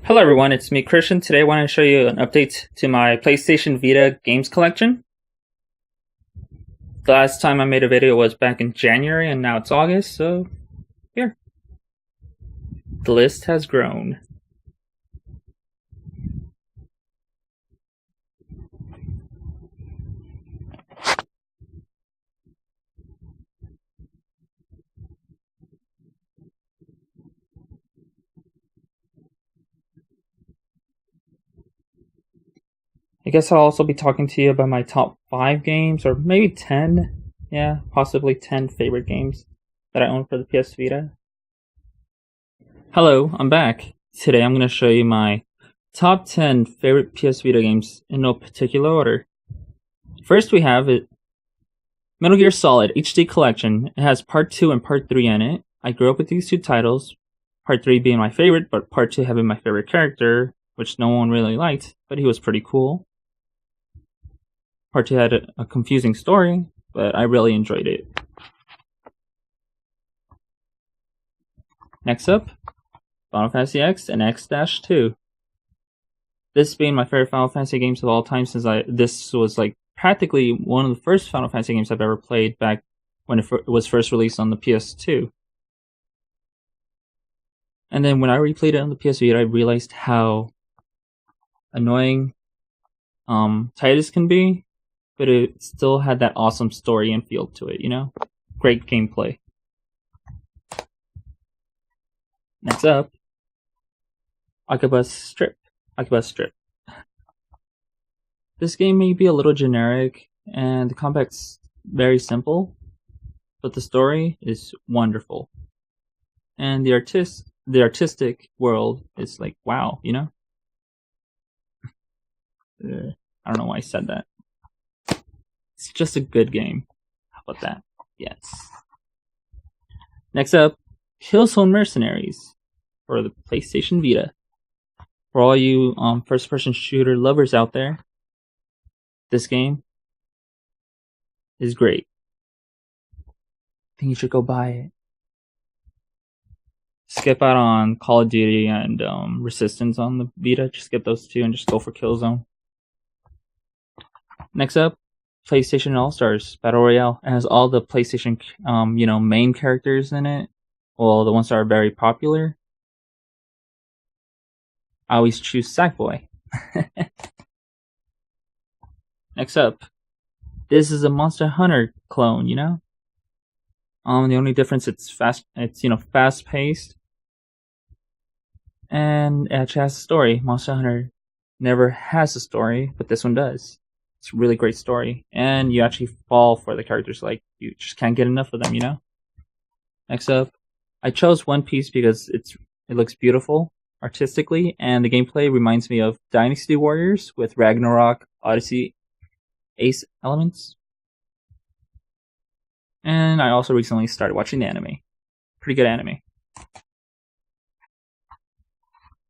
Hello everyone, it's me Christian. Today I want to show you an update to my PlayStation Vita games collection. The last time I made a video was back in January and now it's August, so here. The list has grown. I guess I'll also be talking to you about my top 5 games, or maybe 10, yeah, possibly 10 favorite games that I own for the PS Vita. Hello, I'm back. Today I'm going to show you my top 10 favorite PS Vita games in no particular order. First we have it, Metal Gear Solid HD Collection. It has Part 2 and Part 3 in it. I grew up with these two titles, Part 3 being my favorite, but Part 2 having my favorite character, which no one really liked, but he was pretty cool. Part 2 had a confusing story, but I really enjoyed it. Next up, Final Fantasy X and X-2. This being my favorite Final Fantasy games of all time, since this was like practically one of the first Final Fantasy games I've ever played back when it was first released on the PS2. And then when I replayed it on the PS Vita, I realized how annoying Titus can be, but it still had that awesome story and feel to it, you know? Great gameplay. Next up, Akabas Strip. This game may be a little generic, and the combat's very simple, but the story is wonderful. And the artistic world is like, wow, you know? I don't know why I said that. It's just a good game. How about that? Yes. Next up, Killzone Mercenaries for the PlayStation Vita. For all you first-person shooter lovers out there, this game is great. I think you should go buy it. Skip out on Call of Duty and Resistance on the Vita. Just get those two and just go for Killzone. Next up, PlayStation All-Stars Battle Royale. It has all the PlayStation, main characters in it. Well, the ones that are very popular. I always choose Sackboy. Next up, this is a Monster Hunter clone, you know? The only difference it's fast-paced. And it actually has a story. Monster Hunter never has a story, but this one does. It's a really great story, and you actually fall for the characters. Like, you just can't get enough of them, you know? Next up, I chose One Piece because it looks beautiful artistically, and the gameplay reminds me of Dynasty Warriors with Ragnarok, Odyssey, Ace elements. And I also recently started watching the anime. Pretty good anime.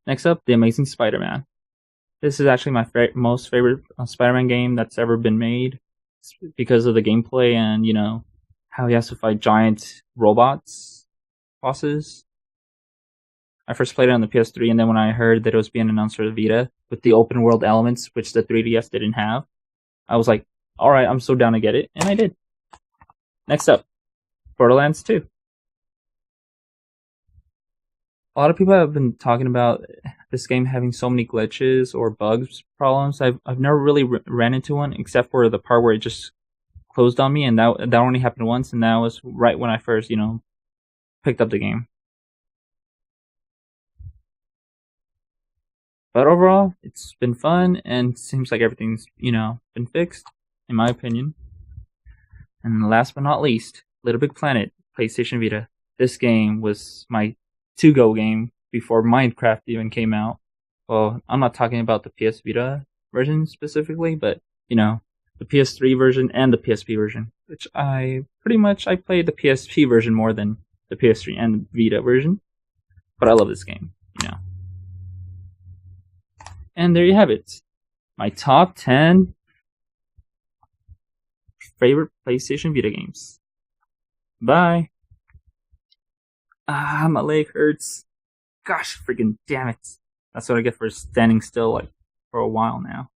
Next up, The Amazing Spider-Man. This is actually my most favorite Spider-Man game that's ever been made because of the gameplay and, how he has to fight giant robots, bosses. I first played it on the PS3, and then when I heard that it was being announced for the Vita with the open world elements, which the 3DS didn't have, I was like, alright, I'm so down to get it, and I did. Next up, Borderlands 2. A lot of people have been talking about this game having so many glitches or bugs problems. I've never really ran into one, except for the part where it just closed on me, and that only happened once, and that was right when I first, picked up the game. But overall, it's been fun, and seems like everything's, been fixed, in my opinion. And last but not least, Little Big Planet, PlayStation Vita. This game was my to-go game before Minecraft even came out. Well, I'm not talking about the PS Vita version specifically, but, the PS3 version and the PSP version, which I played the PSP version more than the PS3 and the Vita version. But I love this game, And there you have it. My top 10 favorite PlayStation Vita games. Bye. My leg hurts. Gosh, freaking damn it. That's what I get for standing still like for a while now.